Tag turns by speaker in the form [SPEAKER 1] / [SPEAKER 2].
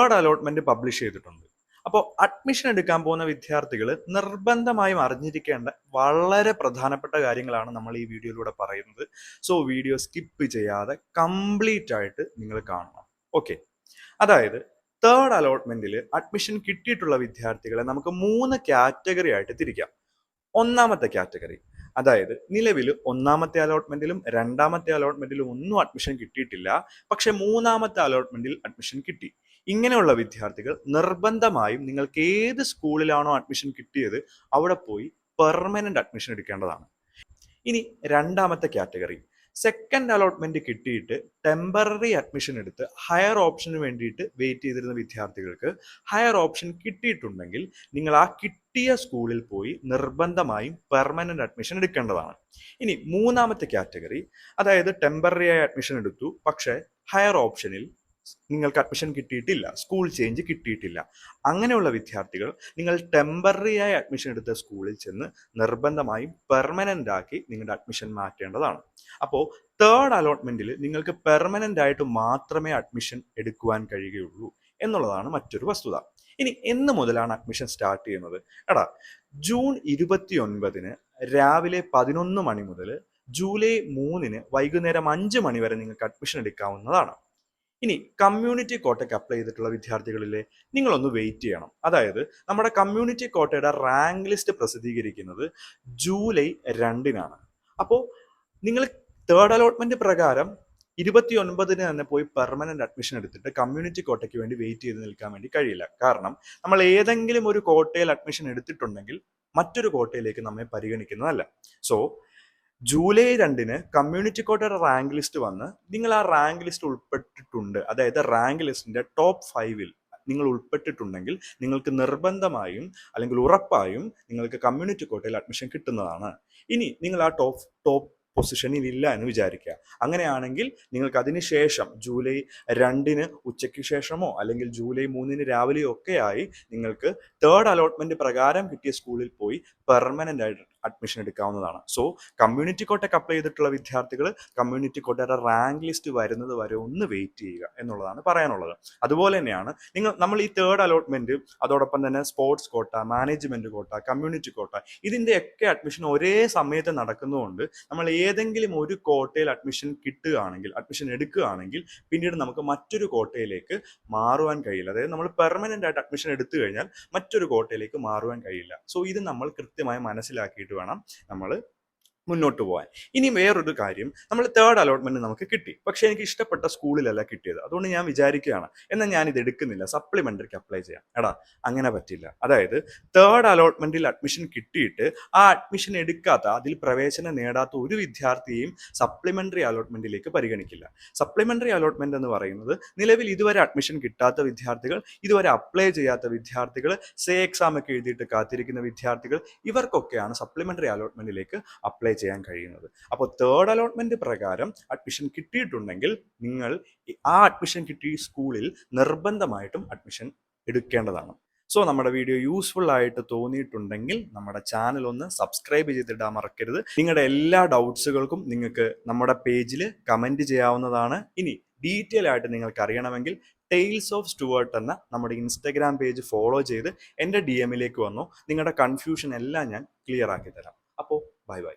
[SPEAKER 1] Third allotment publish ചെയ്തിട്ടുണ്ട്. അപ്പോൾ admission എടുക്കാൻ പോകുന്ന വിദ്യാർത്ഥികൾ നിർബന്ധമായും അറിഞ്ഞിരിക്കേണ്ട വളരെ പ്രധാനപ്പെട്ട കാര്യങ്ങളാണ് നമ്മൾ ഈ വീഡിയോയിലൂടെ പറയുന്നത്. സോ വീഡിയോ സ്കിപ്പ് ചെയ്യാതെ കംപ്ലീറ്റ് ആയിട്ട് നിങ്ങൾ കാണണം. ഓക്കെ, അതായത് തേർഡ് അലോട്ട്മെന്റിൽ അഡ്മിഷൻ കിട്ടിയിട്ടുള്ള വിദ്യാർത്ഥികളെ നമുക്ക് 3 കാറ്റഗറി ആയിട്ട് തിരിക്കാം. ഒന്നാമത്തെ കാറ്റഗറി, അതായത് നിലവിൽ ഒന്നാമത്തെ അലോട്ട്മെന്റിലും രണ്ടാമത്തെ അലോട്ട്മെന്റിലും ഒന്നും അഡ്മിഷൻ കിട്ടിയിട്ടില്ല, പക്ഷെ മൂന്നാമത്തെ അലോട്ട്മെന്റിൽ അഡ്മിഷൻ കിട്ടി. ഇങ്ങനെയുള്ള വിദ്യാർത്ഥികൾ നിർബന്ധമായും നിങ്ങൾക്ക് ഏത് സ്കൂളിലാണോ അഡ്മിഷൻ കിട്ടിയത് അവിടെ പോയി പെർമനന്റ് അഡ്മിഷൻ എടുക്കേണ്ടതാണ്. ഇനി രണ്ടാമത്തെ കാറ്റഗറി, സെക്കൻഡ് അലോട്ട്മെന്റ് കിട്ടിയിട്ട് ടെമ്പററി അഡ്മിഷൻ എടുത്ത് ഹയർ ഓപ്ഷന് വേണ്ടിയിട്ട് വെയിറ്റ് ചെയ്തിരുന്ന വിദ്യാർത്ഥികൾക്ക് ഹയർ ഓപ്ഷൻ കിട്ടിയിട്ടുണ്ടെങ്കിൽ നിങ്ങൾ ആ കിട്ടിയ സ്കൂളിൽ പോയി നിർബന്ധമായും പെർമനന്റ് അഡ്മിഷൻ എടുക്കേണ്ടതാണ്. ഇനി മൂന്നാമത്തെ കാറ്റഗറി, അതായത് ടെമ്പററി ആയി അഡ്മിഷൻ എടുത്തു പക്ഷേ ഹയർ ഓപ്ഷനിൽ നിങ്ങൾക്ക് അഡ്മിഷൻ കിട്ടിയിട്ടില്ല, സ്കൂൾ ചേഞ്ച് കിട്ടിയിട്ടില്ല. അങ്ങനെയുള്ള വിദ്യാർത്ഥികൾ നിങ്ങൾ ടെമ്പററി ആയി അഡ്മിഷൻ എടുത്ത സ്കൂളിൽ ചെന്ന് നിർബന്ധമായും പെർമനന്റ് ആക്കി നിങ്ങളുടെ അഡ്മിഷൻ മാറ്റേണ്ടതാണ്. അപ്പോൾ തേർഡ് അലോട്ട്മെന്റിൽ നിങ്ങൾക്ക് പെർമനന്റ് ആയിട്ട് മാത്രമേ അഡ്മിഷൻ എടുക്കുവാൻ കഴിയുകയുള്ളൂ എന്നുള്ളതാണ് മറ്റൊരു വസ്തുത. ഇനി എന്ന് മുതലാണ് അഡ്മിഷൻ സ്റ്റാർട്ട് ചെയ്യുന്നത്? ജൂൺ 29 രാവിലെ 11 മണി മുതൽ ജൂലൈ 3 വൈകുന്നേരം 5 മണി വരെ നിങ്ങൾക്ക് അഡ്മിഷൻ എടുക്കാവുന്നതാണ്. ഇനി കമ്മ്യൂണിറ്റി കോട്ടയ്ക്ക് അപ്ലൈ ചെയ്തിട്ടുള്ള വിദ്യാർത്ഥികളിലെ നിങ്ങളൊന്ന് വെയിറ്റ് ചെയ്യണം. അതായത് നമ്മുടെ കമ്മ്യൂണിറ്റി കോട്ടയുടെ റാങ്ക് ലിസ്റ്റ് പ്രസിദ്ധീകരിക്കുന്നത് ജൂലൈ 2 അപ്പോൾ നിങ്ങൾ തേർഡ് അലോട്ട്മെന്റ് പ്രകാരം 29 തന്നെ പോയി പെർമനന്റ് അഡ്മിഷൻ എടുത്തിട്ട് കമ്മ്യൂണിറ്റി കോട്ടയ്ക്ക് വേണ്ടി വെയിറ്റ് ചെയ്ത് നിൽക്കാൻ വേണ്ടി കഴിയില്ല. കാരണം നമ്മൾ ഏതെങ്കിലും ഒരു കോട്ടയിൽ അഡ്മിഷൻ എടുത്തിട്ടുണ്ടെങ്കിൽ മറ്റൊരു കോട്ടയിലേക്ക് നമ്മെ പരിഗണിക്കുന്നതല്ല. സോ ജൂലൈ 2 കമ്മ്യൂണിറ്റി കോട്ടയുടെ റാങ്ക് ലിസ്റ്റ് വന്ന് നിങ്ങൾ ആ റാങ്ക് ലിസ്റ്റ് ഉൾപ്പെട്ടിട്ടുണ്ട്, അതായത് റാങ്ക് ലിസ്റ്റിന്റെ ടോപ്പ് 5 നിങ്ങൾ ഉൾപ്പെട്ടിട്ടുണ്ടെങ്കിൽ നിങ്ങൾക്ക് നിർബന്ധമായും അല്ലെങ്കിൽ ഉറപ്പായും നിങ്ങൾക്ക് കമ്മ്യൂണിറ്റി കോട്ടയിൽ അഡ്മിഷൻ കിട്ടുന്നതാണ്. ഇനി നിങ്ങൾ ആ ടോപ്പ് പൊസിഷനിൽ ഇല്ല എന്ന് വിചാരിക്കുക. അങ്ങനെയാണെങ്കിൽ നിങ്ങൾക്ക് അതിനുശേഷം ജൂലൈ 2 ഉച്ചയ്ക്ക് ശേഷമോ അല്ലെങ്കിൽ ജൂലൈ 3 രാവിലെയോ ഒക്കെയായി നിങ്ങൾക്ക് തേർഡ് അലോട്ട്മെന്റ് പ്രകാരം കിട്ടിയ സ്കൂളിൽ പോയി പെർമനന്റ് ആയിട്ട് അഡ്മിഷൻ എടുക്കാവുന്നതാണ്. സോ കമ്മ്യൂണിറ്റി കോട്ടയ്ക്ക് അപ്ലൈ ചെയ്തിട്ടുള്ള വിദ്യാർത്ഥികൾ കമ്മ്യൂണിറ്റി കോട്ടയുടെ റാങ്ക് ലിസ്റ്റ് വരുന്നത് വരെ ഒന്ന് വെയിറ്റ് ചെയ്യുക എന്നുള്ളതാണ് പറയാനുള്ളത്. അതുപോലെ തന്നെയാണ് നമ്മൾ ഈ തേർഡ് അലോട്ട്മെന്റ്, അതോടൊപ്പം തന്നെ സ്പോർട്സ് കോട്ട, മാനേജ്മെന്റ് കോട്ട, കമ്മ്യൂണിറ്റി കോട്ട, ഇതിന്റെയൊക്കെ അഡ്മിഷൻ ഒരേ സമയത്ത് നടക്കുന്നതുകൊണ്ട് നമ്മൾ ഏതെങ്കിലും ഒരു കോട്ടയിൽ അഡ്മിഷൻ എടുക്കുകയാണെങ്കിൽ പിന്നീട് നമുക്ക് മറ്റൊരു കോട്ടയിലേക്ക് മാറുവാൻ കഴിയില്ല. അതായത് നമ്മൾ പെർമനന്റ് ആയിട്ട് അഡ്മിഷൻ എടുത്തു കഴിഞ്ഞാൽ മറ്റൊരു കോട്ടയിലേക്ക് മാറുവാൻ കഴിയില്ല. സോ ഇത് നമ്മൾ കൃത്യമായി മനസ്സിലാക്കിയിട്ട് വേണം നമ്മൾ മുന്നോട്ട് പോകാൻ. ഇനി വേറൊരു കാര്യം, നമ്മൾ തേർഡ് അലോട്ട്മെന്റ് നമുക്ക് കിട്ടി, പക്ഷെ എനിക്ക് ഇഷ്ടപ്പെട്ട സ്കൂളിലല്ല കിട്ടിയത്. അതുകൊണ്ട് ഞാൻ വിചാരിക്കുകയാണ് എന്നാൽ ഞാൻ ഇത് എടുക്കുന്നില്ല, സപ്ലിമെന്ററിക്ക് അപ്ലൈ ചെയ്യാം. അങ്ങനെ പറ്റില്ല. അതായത് തേർഡ് അലോട്ട്മെന്റിൽ അഡ്മിഷൻ കിട്ടിയിട്ട് ആ അഡ്മിഷൻ എടുക്കാത്ത, അതിൽ പ്രവേശനം നേടാത്ത ഒരു വിദ്യാർത്ഥിയെയും സപ്ലിമെന്ററി അലോട്ട്മെന്റിലേക്ക് പരിഗണിക്കില്ല. സപ്ലിമെന്ററി അലോട്ട്മെന്റ് എന്ന് പറയുന്നത് നിലവിൽ ഇതുവരെ അഡ്മിഷൻ കിട്ടാത്ത വിദ്യാർത്ഥികൾ, ഇതുവരെ അപ്ലൈ ചെയ്യാത്ത വിദ്യാർത്ഥികൾ, എക്സാം ഒക്കെ എഴുതിയിട്ട് കാത്തിരിക്കുന്ന വിദ്യാർത്ഥികൾ, ഇവർക്കൊക്കെയാണ് സപ്ലിമെന്ററി അലോട്ട്മെന്റിലേക്ക് അപ്ലൈ ചെയ്യാൻ കഴിയുന്നത്. അപ്പോൾ തേർഡ് അലോട്ട്മെന്റ് പ്രകാരം അഡ്മിഷൻ കിട്ടിയിട്ടുണ്ടെങ്കിൽ നിങ്ങൾ ആ അഡ്മിഷൻ കിട്ടിയ സ്കൂളിൽ നിർബന്ധമായിട്ടും അഡ്മിഷൻ എടുക്കേണ്ടതാണ്. സോ നമ്മുടെ വീഡിയോ യൂസ്ഫുൾ ആയിട്ട് തോന്നിയിട്ടുണ്ടെങ്കിൽ നമ്മുടെ ചാനൽ ഒന്ന് സബ്സ്ക്രൈബ് ചെയ്തിടാൻ മറക്കരുത്. നിങ്ങളുടെ എല്ലാ ഡൗട്ട്സുകൾക്കും നിങ്ങൾക്ക് നമ്മുടെ പേജിൽ കമന്റ് ചെയ്യാവുന്നതാണ്. ഇനി ഡീറ്റെയിൽ ആയിട്ട് നിങ്ങൾക്ക് അറിയണമെങ്കിൽ ടെയിൽസ് ഓഫ് സ്റ്റുവർട്ട് എന്ന നമ്മുടെ ഇൻസ്റ്റഗ്രാം പേജ് ഫോളോ ചെയ്ത് എൻ്റെ DM വന്നു. നിങ്ങളുടെ കൺഫ്യൂഷൻ എല്ലാം ഞാൻ ക്ലിയർ ആക്കി തരാം. അപ്പോൾ ബൈ ബൈ.